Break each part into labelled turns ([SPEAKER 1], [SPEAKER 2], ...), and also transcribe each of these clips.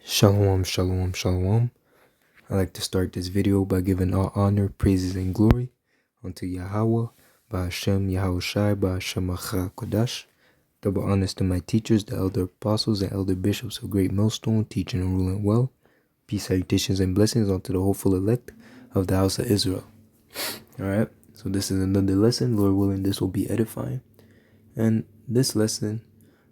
[SPEAKER 1] Shalom, shalom, shalom. I'd like to start this video by giving all honor, praises, and glory unto Yahweh, Ba'ashem Yahushai, Ba'ashem Acha Kodash. Double honors to my teachers, the elder apostles and elder bishops of Great Millstone, teaching and ruling well. Peace, salutations, and blessings unto the hopeful elect of the house of Israel. Alright, so this is another lesson. Lord willing, this will be edifying. And this lesson,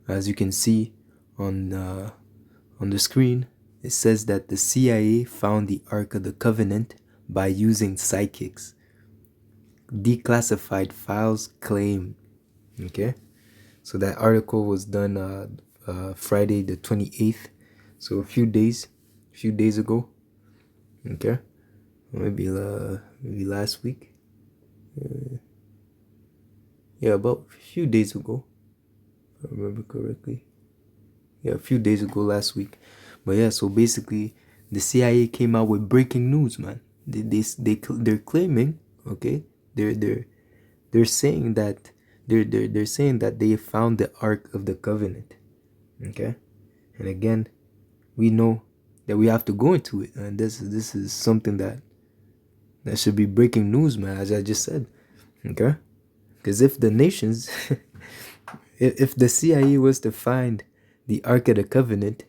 [SPEAKER 1] as you can see on the screen, it says that the CIA found the Ark of the Covenant by using psychics. Declassified files claim. Okay, so that article was done Friday the 28th, so a few days ago. Okay, maybe last week. Yeah, about a few days ago, if I remember correctly. Yeah, a few days ago, last week. But yeah, so basically, the CIA came out with breaking news, man. They're claiming, okay, they're saying that they're saying that they found the Ark of the Covenant, okay. And again, we know that we have to go into it, and this is something that should be breaking news, man. As I just said, okay, because if the nations, if the CIA was to find the Ark of the Covenant,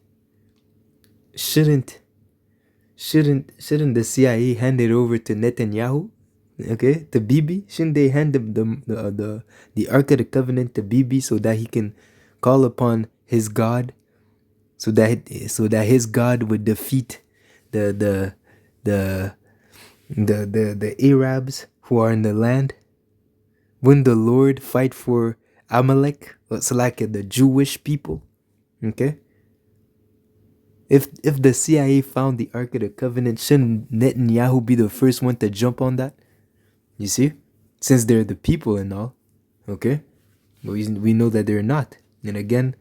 [SPEAKER 1] shouldn't the CIA hand it over to Netanyahu? Okay, to Bibi? Shouldn't they hand the Ark of the Covenant to Bibi so that he can call upon his God, so that his God would defeat the Arabs who are in the land? Wouldn't the Lord fight for Amalek, so like the Jewish people? Okay. If the CIA found the Ark of the Covenant, shouldn't Netanyahu be the first one to jump on that? You see? Since they're the people and all. Okay? But we know that they're not. And again,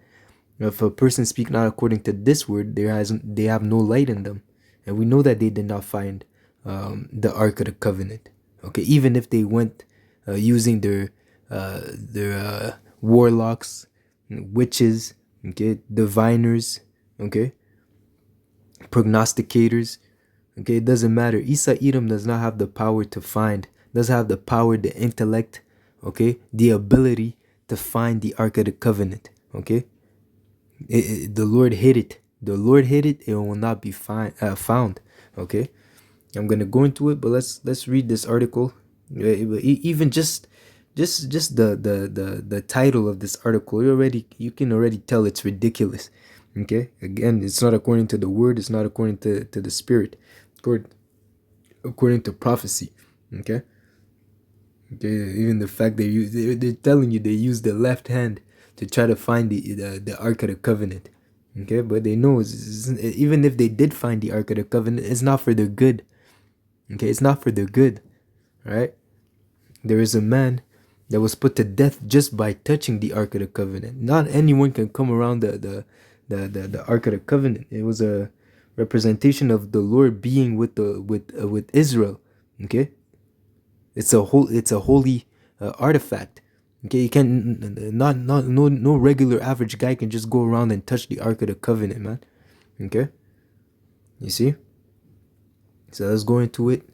[SPEAKER 1] if a person speak not according to this word, they have no light in them. And we know that they did not find the Ark of the Covenant. Okay? Even if they went using their warlocks, witches, okay, diviners, okay, prognosticators, okay, it doesn't matter. Isa Edom does not have the power to find, doesn't have the power, the intellect, okay, the ability to find the Ark of the Covenant, okay. The Lord hid it. The Lord hid it. It will not be found, okay. I'm gonna go into it, but let's read this article. Even just the title of this article, you can already tell it's ridiculous. Okay, again, it's not according to the word, it's not according to the spirit, according to prophecy. Okay, even the fact they're telling you they use the left hand to try to find the Ark of the Covenant. Okay, but they know even if they did find the Ark of the Covenant, it's not for their good. Okay, it's not for their good. Right? There is a man that was put to death just by touching the Ark of the Covenant. Not anyone can come around the Ark of the Covenant. It was a representation of the Lord being with Israel. Okay, it's a holy artifact. Okay, you can't no regular average guy can just go around and touch the Ark of the Covenant, man. Okay, you see. So let's go into it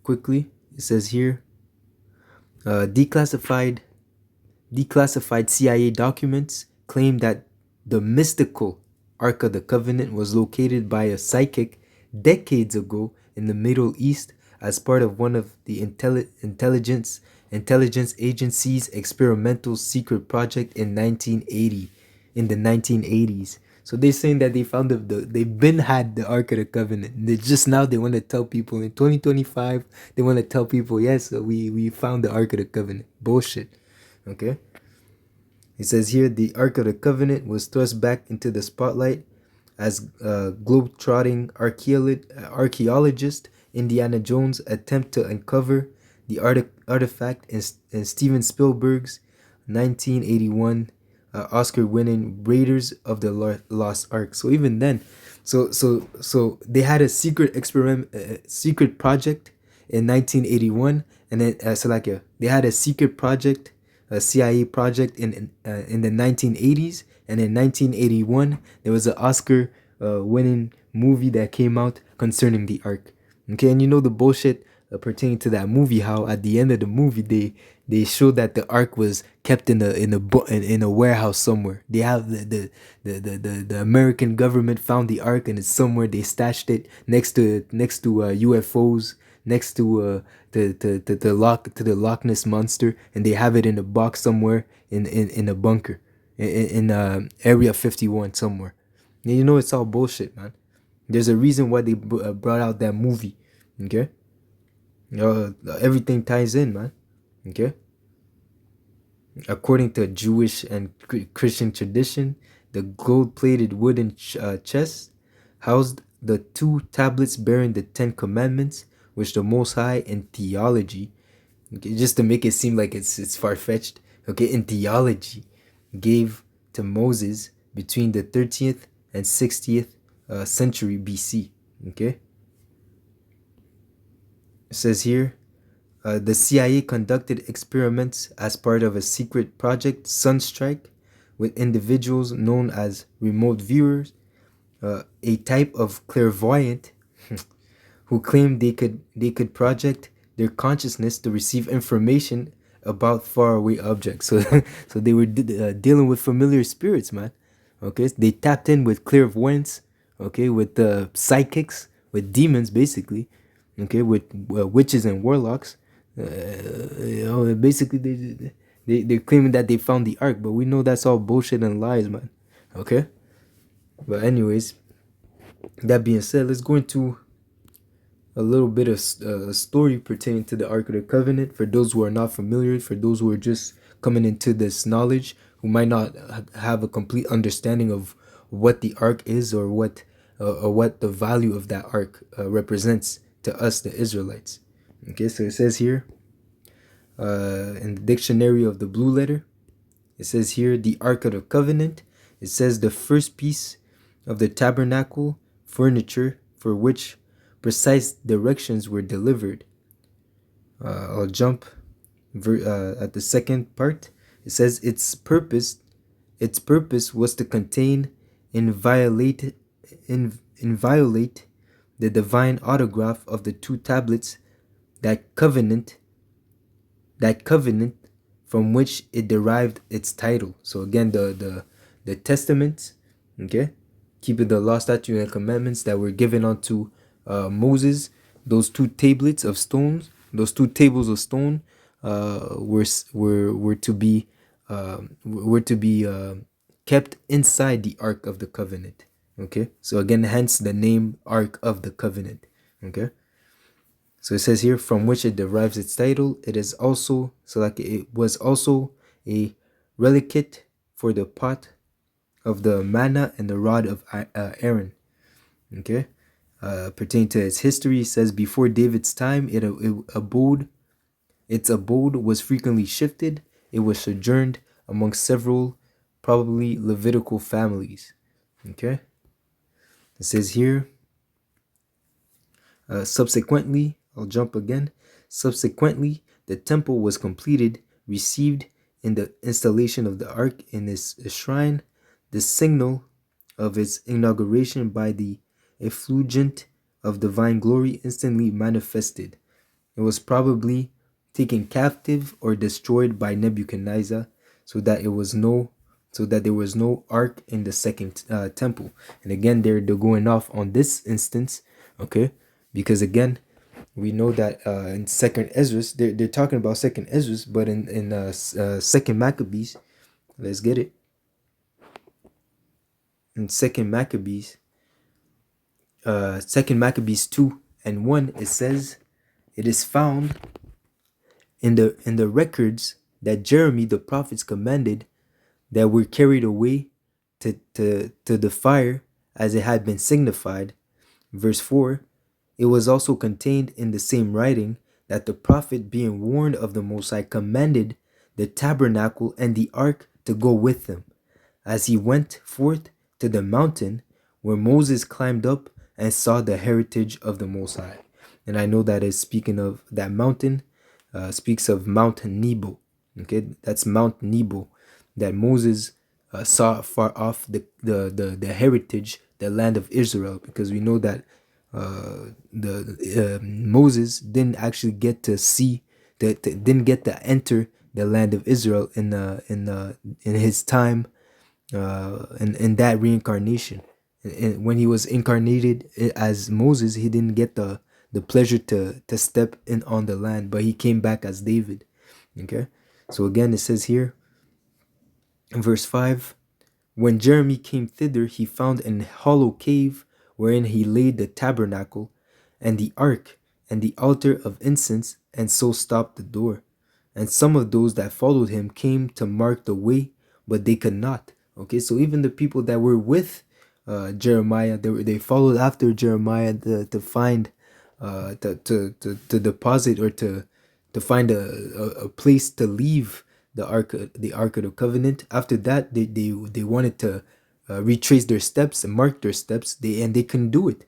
[SPEAKER 1] quickly. It says here, declassified CIA documents claim that the mystical Ark of the Covenant was located by a psychic decades ago in the Middle East as part of one of the intelligence agency's experimental secret project in the 1980s. So they're saying that they found they've been had the Ark of the Covenant. They want to tell people in 2025, they want to tell people, yes, we found the Ark of the Covenant. Bullshit. Okay. It says here, the Ark of the Covenant was thrust back into the spotlight as globe-trotting archaeologist Indiana Jones attempt to uncover the artifact in Steven Spielberg's 1981 Oscar-winning Raiders of the Lost Ark. So even then, so they had a secret secret project in 1981, and then they had a secret project, a CIA project in the 1980s, and in 1981 there was an Oscar winning movie that came out concerning the ark. Okay, and you know the bullshit pertaining to that movie. How at the end of the movie they showed that the ark was kept in a warehouse somewhere. They have the American government found the ark and it's somewhere. They stashed it next to UFOs, next to the Loch Ness monster, and they have it in a box somewhere in a bunker in Area 51 somewhere. And you know it's all bullshit, man. There's a reason why they brought out that movie. Okay, everything ties in, man. Okay, according to Jewish and Christian tradition, the gold-plated wooden chest housed the two tablets bearing the Ten Commandments, which the Most High in theology, okay, just to make it seem like it's far-fetched, okay, in theology, gave to Moses between the 30th and 60th century BC. Okay, it says here the CIA conducted experiments as part of a secret project, Sunstrike, with individuals known as remote viewers, a type of clairvoyant who claimed they could project their consciousness to receive information about faraway objects. So, so they were dealing with familiar spirits, man. Okay, they tapped in with clairvoyants. Okay, with psychics, with demons, basically. Okay, with witches and warlocks. Basically they're claiming that they found the ark, but we know that's all bullshit and lies, man. Okay, but anyways, that being said, let's go into a little bit of a story pertaining to the Ark of the Covenant for those who are not familiar, for those who are just coming into this knowledge, who might not have a complete understanding of what the Ark is or what the value of that Ark represents to us, the Israelites. Okay, so it says here in the dictionary of the Blue Letter, it says here the Ark of the Covenant. It says the first piece of the tabernacle furniture for which precise directions were delivered. I'll jump at the second part. It says its purpose was to contain inviolate the divine autograph of the two tablets, that covenant from which it derived its title. So again, the testaments, okay, keeping the law, statute, and commandments that were given unto Moses. Those two tablets of stones, those two tables of stone, were to be kept inside the Ark of the Covenant. Okay, so again, hence the name Ark of the Covenant. Okay, so it says here from which it derives its title. It is also it was also a relicate for the pot of the manna and the rod of Aaron. Okay, pertaining to its history, it says before David's time, its abode was frequently shifted. It was sojourned among several, probably Levitical families. Okay, it says here, subsequently, I'll jump again. Subsequently, the temple was completed, received in the installation of the ark in its shrine, the signal of its inauguration by the effulgent of divine glory instantly manifested. It was probably taken captive or destroyed by Nebuchadnezzar, so that there was no ark in the second temple. And again, they're going off on this instance, okay, because again, we know that in Second Esdras, they're talking about Second Esdras, but in Second Maccabees, let's get it. In Second Maccabees 2:1, it says, it is found in the records that Jeremy the prophets commanded that were carried away to the fire as it had been signified. Verse 4, it was also contained in the same writing that the prophet, being warned of the Most High, commanded the tabernacle and the ark to go with him, as he went forth to the mountain where Moses climbed up and saw the heritage of the Most High. And I know that is speaking of that mountain, speaks of Mount Nebo. Okay, that's Mount Nebo that Moses saw far off, the heritage the land of Israel, because we know that the Moses didn't actually get to see that, didn't get to enter the land of Israel in his time, in that reincarnation. And when he was incarnated as Moses, he didn't get the pleasure to step in on the land, but he came back as David. Okay, so again it says here in verse 5, when Jeremy came thither, he found an hollow cave wherein he laid the tabernacle and the ark and the altar of incense, and so stopped the door. And some of those that followed him came to mark the way, but they could not. Okay, so even the people that were with Jeremiah, they followed after Jeremiah to find, to deposit, or to find a place to leave the Ark of the Covenant. After that, they wanted to retrace their steps and mark their steps. They couldn't do it.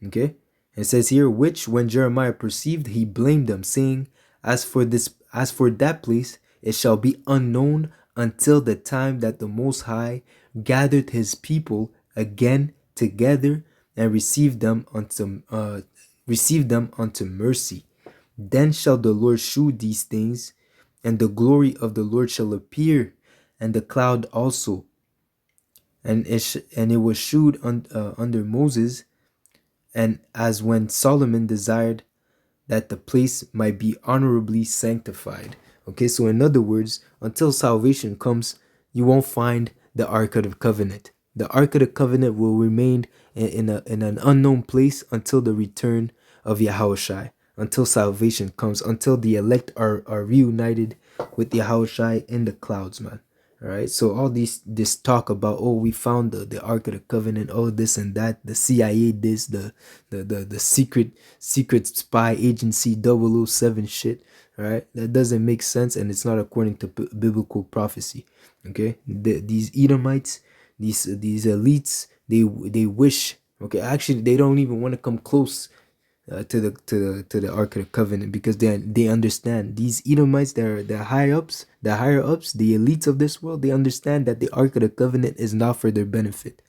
[SPEAKER 1] Okay, and it says here, which when Jeremiah perceived, he blamed them, saying, as for that place, it shall be unknown until the time that the Most High gathered his people again together and received them unto mercy. Then shall the Lord shew these things, and the glory of the Lord shall appear, and the cloud also. And it was shewed under Moses, and as when Solomon desired that the place might be honorably sanctified. Okay, so in other words, until salvation comes, you won't find the Ark of the Covenant. The Ark of the Covenant will remain in an unknown place until the return of Yahushai, until salvation comes, until the elect are reunited with Yahushai in the clouds, man. All right, so all this talk about, oh, we found the Ark of the Covenant, oh, this and that, the CIA, this, the secret spy agency 007 shit, all right, that doesn't make sense, and it's not according to biblical prophecy. Okay, these Edomites, these elites, they wish, okay, actually they don't even want to come close to the Ark of the Covenant, because they understand, these Edomites, the higher ups, the elites of this world, they understand that the Ark of the Covenant is not for their benefit.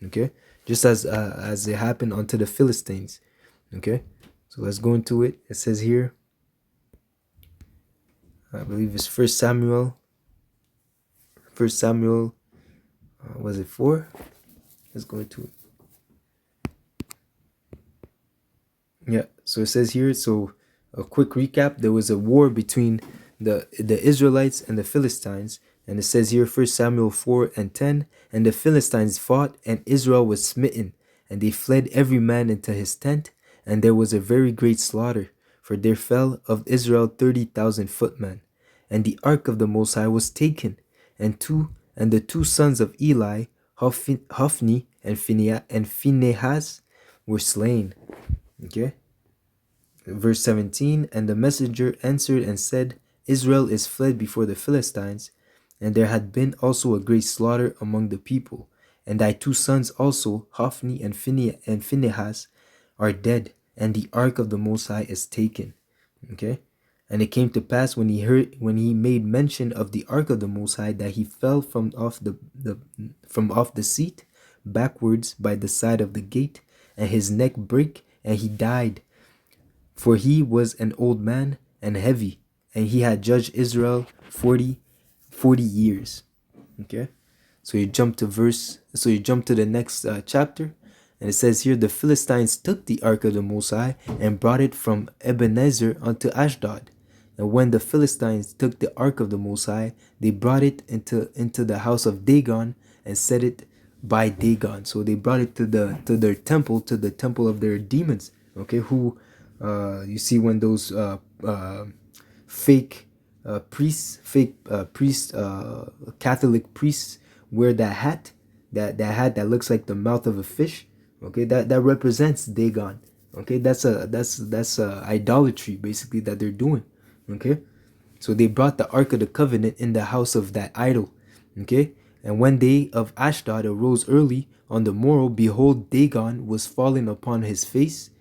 [SPEAKER 1] Okay, just as it happened unto the Philistines. Okay, so let's go into it. It says here, I believe it's First Samuel. Was it 4? Let's go into it. Yeah, so it says here, so a quick recap, there was a war between the Israelites and the Philistines, and it says here, 1 Samuel 4:10, and the Philistines fought, and Israel was smitten, and they fled every man into his tent, and there was a very great slaughter, for there fell of Israel 30,000 footmen. And the ark of the Most High was taken, and the two sons of Eli, Hophni and Phinehas, were slain. Okay, verse 17, and the messenger answered and said, Israel is fled before the Philistines, and there had been also a great slaughter among the people, and thy two sons also, Hophni and Phinehas, are dead, and the ark of the Most High is taken. Okay, and it came to pass when he made mention of the ark of the Most High, that he fell from off the seat backwards by the side of the gate, and his neck brake, and he died. For he was an old man and heavy, and he had judged Israel 40 years. Okay, so you jump to the next chapter, and it says here, the Philistines took the ark of the Most High and brought it from Ebenezer unto Ashdod. And when the Philistines took the ark of the Most High, they brought it into the house of Dagon and set it by Dagon. So they brought it to their temple, to the temple of their demons. Okay, who you see when those fake Catholic priests wear that hat, that looks like the mouth of a fish. Okay, that represents Dagon. Okay, that's idolatry basically that they're doing. Okay, so they brought the Ark of the Covenant in the house of that idol. Okay, and when they of Ashdod arose early on the morrow, behold, Dagon was fallen upon his face.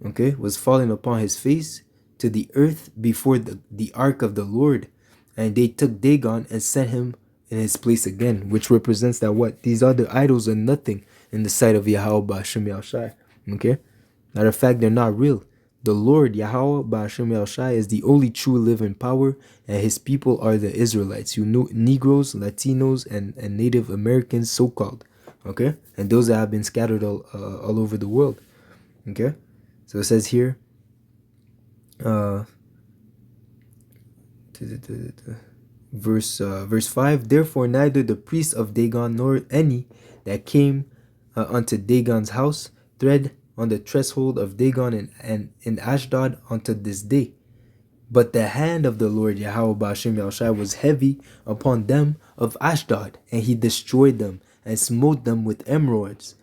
[SPEAKER 1] Okay, was fallen upon his face to the earth before the ark of the Lord. And they took Dagon and set him in his place again, which represents that what? These other idols are nothing in the sight of Yahweh Ba'ashem Yahushai. Okay? Matter of fact, they're not real. The Lord Yahweh Ba'ashem Yahushai is the only true living power, and his people are the Israelites, you know, Negroes, Latinos, and Native Americans, so-called. Okay? And those that have been scattered all over the world. Okay? So it says here, verse 5, therefore neither the priests of Dagon nor any that came unto Dagon's house tread on the threshold of Dagon and in Ashdod unto this day. But the hand of the Lord Yahweh Ba'ashem Yahushai was heavy upon them of Ashdod, and he destroyed them and smote them with emerods,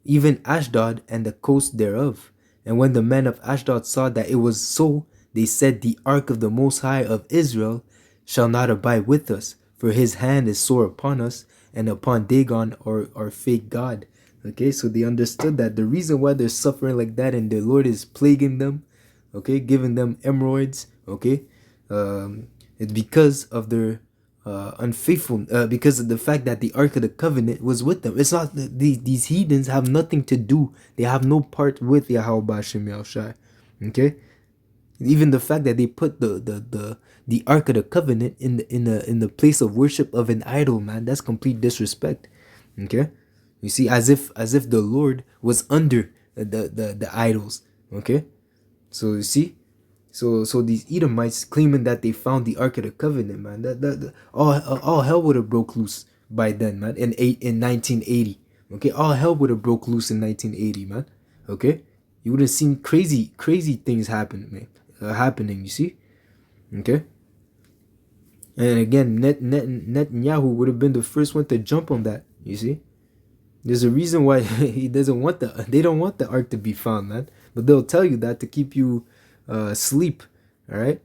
[SPEAKER 1] even Ashdod and the coast thereof. And when the men of Ashdod saw that it was so, they said, the ark of the Most High of Israel shall not abide with us, for his hand is sore upon us and upon Dagon, our fake god. Okay, so they understood that the reason why they're suffering like that and the Lord is plaguing them, okay, giving them emerods, okay, it's because of their unfaithful, because of the fact that the Ark of the Covenant was with them. It's not these heathens have nothing to do. They have no part with Yahweh Ba'ashem Yahushai. Okay, even the fact that they put the Ark of the Covenant in the place of worship of an idol, man, that's complete disrespect. Okay, you see, as if the Lord was under the idols. Okay, so you see. So these Edomites claiming that they found the Ark of the Covenant, man, that all hell would have broke loose by then, man. In 1980, okay, all hell would have broke loose in 1980, man. Okay, you would have seen crazy things happen, man, happening. You see, okay. And again, Netanyahu would have been the first one to jump on that. You see, there's a reason why he doesn't want they don't want the Ark to be found, man. But they'll tell you that to keep you sleep. All right,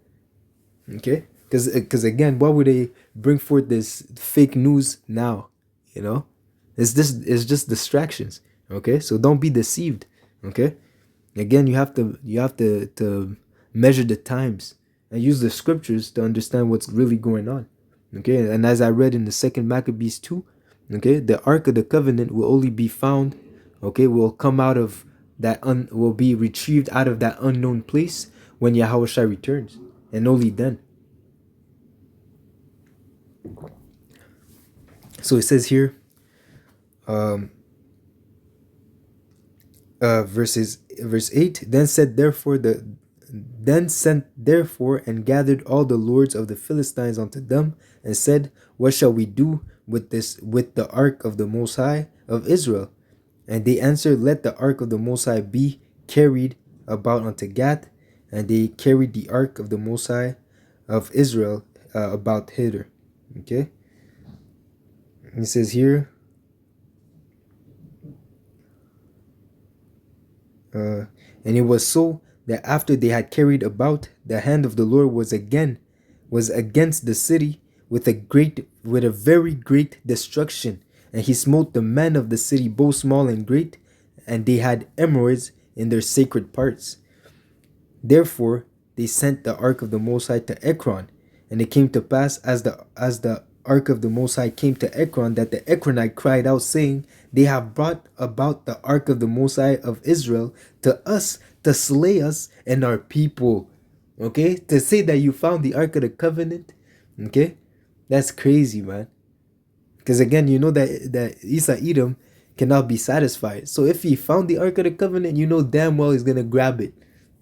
[SPEAKER 1] okay, because again, why would they bring forth this fake news now? You know, it's just distractions. Okay, so don't be deceived. Okay, again, you have to measure the times and use the scriptures to understand what's really going on. Okay, and as I read in the second Maccabees 2, okay, the Ark of the Covenant will only be found, okay, will come out of that will be retrieved out of that unknown place when Yahushua returns, and only then. So it says here, verse 8, then sent therefore and gathered all the lords of the Philistines unto them, and said, what shall we do with the ark of the Most High of Israel? And they answered, let the ark of the Most High be carried about unto Gath. And they carried the ark of the Most High of Israel about hither. Okay. It says here, and it was so that after they had carried about, the hand of the Lord was against the city with a very great destruction. And he smote the men of the city, both small and great, and they had emerods in their sacred parts. Therefore they sent the ark of the Most High to Ekron. And it came to pass, as the ark of the Most High came to Ekron, that the Ekronite cried out, saying, they have brought about the ark of the Most High of Israel to us, to slay us and our people. Okay, to say that you found the Ark of the Covenant, okay, that's crazy, man. Because again, you know that Esau Edom cannot be satisfied. So if he found the Ark of the Covenant, you know damn well he's gonna grab it.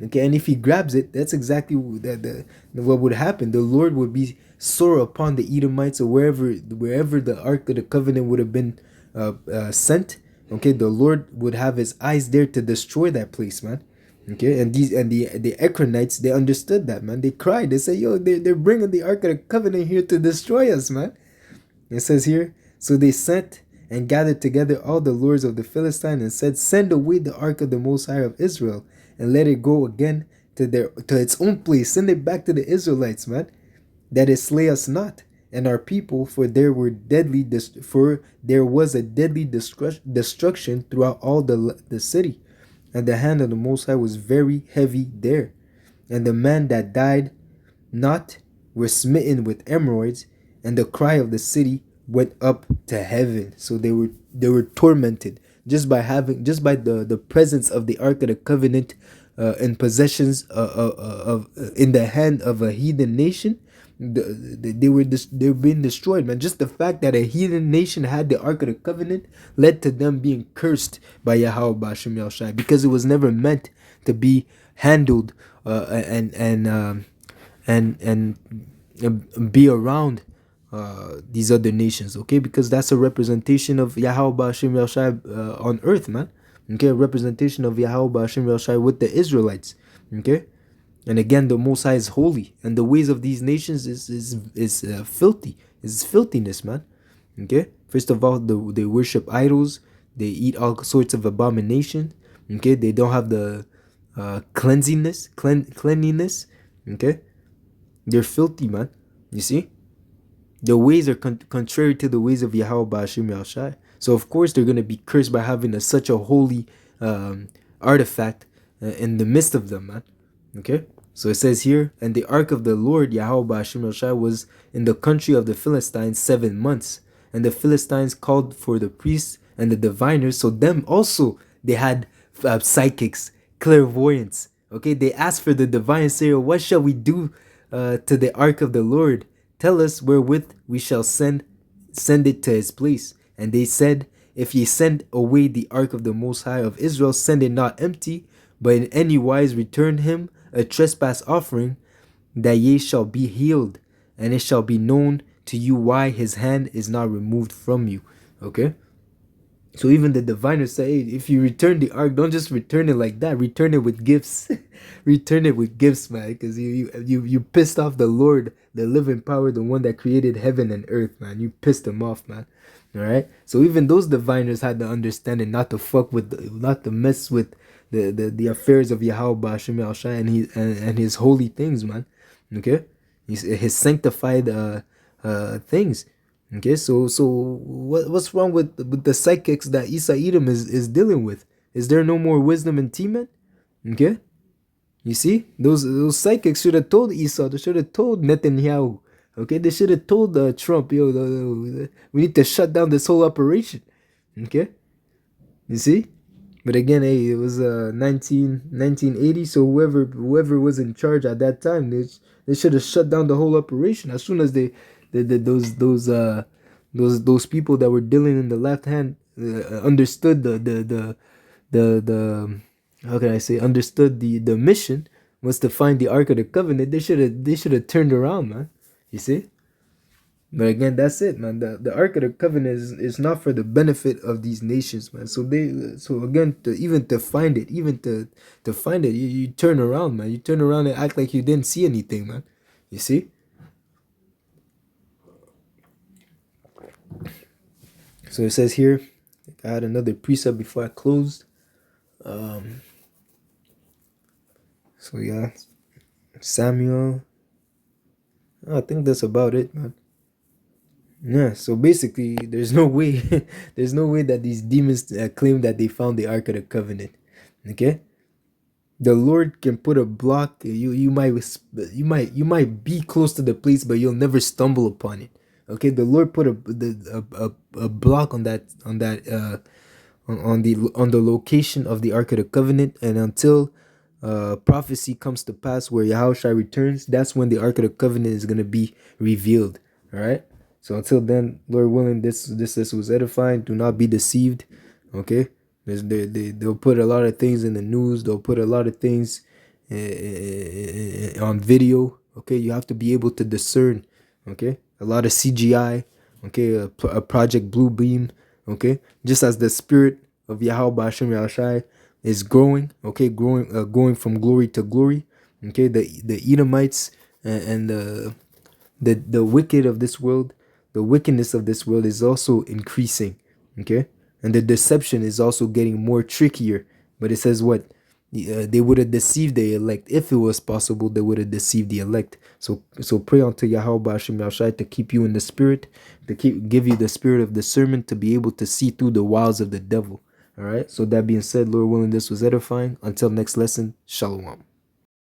[SPEAKER 1] Okay, and if he grabs it, that's exactly what would happen. The Lord would be sore upon the Edomites, or wherever the Ark of the Covenant would have been sent. Okay, the Lord would have his eyes there to destroy that place, man. Okay, and the Ekronites, they understood that, man. They cried. They said, yo, they're bringing the Ark of the Covenant here to destroy us, man. It says here, so they sent and gathered together all the lords of the Philistines and said, send away the Ark of the Most High of Israel and let it go again to its own place. Send it back to the Israelites, man, that it slay us not and our people, for there was a deadly destruction throughout all the city, and the hand of the Most High was very heavy there, and the man that died not were smitten with hemorrhoids, and the cry of the city went up to heaven. So they were tormented just by the presence of the Ark of the Covenant in possessions of in the hand of a heathen nation. They were being destroyed, man. Just the fact that a heathen nation had the Ark of the Covenant led to them being cursed by Yahweh Bashim Yahushai, because it was never meant to be handled and be around these other nations, okay? Because that's a representation of Yahweh Bashim Yahushai on earth, man. Okay, a representation of Yahweh Bashim Yahushai with the Israelites, okay? And again, the Most High is holy, and the ways of these nations is filthy. Is filthiness, man. Okay. First of all, they worship idols. They eat all sorts of abomination. Okay. They don't have the cleanliness. Okay. They're filthy, man. You see, the ways are contrary to the ways of Yahweh Ba'ashim Yahushai. So of course they're gonna be cursed by having such a holy artifact in the midst of them, man. Okay. So it says here, and the ark of the Lord Yahweh Ba'ashim Yahushai was in the country of the Philistines 7 months, and the Philistines called for the priests and the diviners. So them also they had psychics, clairvoyants. Okay, they asked for the divine, say, what shall we do to the ark of the Lord? Tell us wherewith we shall send it to his place. And they said, if ye send away the ark of the Most High of Israel, send it not empty, but in any wise return him a trespass offering, that ye shall be healed, and it shall be known to you why his hand is not removed from you. Okay. So even the diviners say, hey, if you return the ark, don't just return it like that. Return it with gifts. Return it with gifts, man, because you pissed off the Lord, the living power, the one that created heaven and earth, man. You pissed him off, man. All right. So even those diviners had the understanding not to fuck with, not to mess with the affairs of Yahweh Ba'ashim Yahushai and his holy things, man. Okay, his sanctified things. Okay, so what's wrong with the psychics that Isa Edom is dealing with? Is there no more wisdom in Timan? Okay, you see, those psychics should have told Esau. They should have told Netanyahu. Okay, they should have told Trump, yo, we need to shut down this whole operation. Okay, you see. But again, hey, it was 1980, so whoever was in charge at that time, they should have shut down the whole operation as soon as those people that were dealing in the left hand understood the how can I say, understood the mission was to find the Ark of the Covenant. They should have turned around, man. You see. But again, that's it, man. The Ark of the Covenant is not for the benefit of these nations, man. So again, to find it, you turn around, man. You turn around and act like you didn't see anything, man. You see? So it says here, I had another precept before I closed. So yeah, Samuel. I think that's about it, man. Yeah, so basically, there's no way that these demons claim that they found the Ark of the Covenant. Okay, the Lord can put a block. You might be close to the place, but you'll never stumble upon it. Okay, the Lord put a block on the location of the Ark of the Covenant, and until prophecy comes to pass where Yahushua returns, that's when the Ark of the Covenant is gonna be revealed. All right. So until then, Lord willing, this was edifying. Do not be deceived. Okay, they'll put a lot of things in the news. They'll put a lot of things on video. Okay, you have to be able to discern. Okay, a lot of CGI. Okay, a Project Blue Beam. Okay, just as the spirit of Yahweh Ba'ashim Yahushai is growing. Okay, going from glory to glory. Okay, the Edomites and the wicked of this world. The wickedness of this world is also increasing, okay? And the deception is also getting more trickier. But it says what? They would have deceived the elect. If it was possible, they would have deceived the elect. So pray unto Yahweh Ba'ashim Yahushai to keep you in the spirit, to give you the spirit of discernment, to be able to see through the wiles of the devil. All right? So that being said, Lord willing, this was edifying. Until next lesson, Shalom.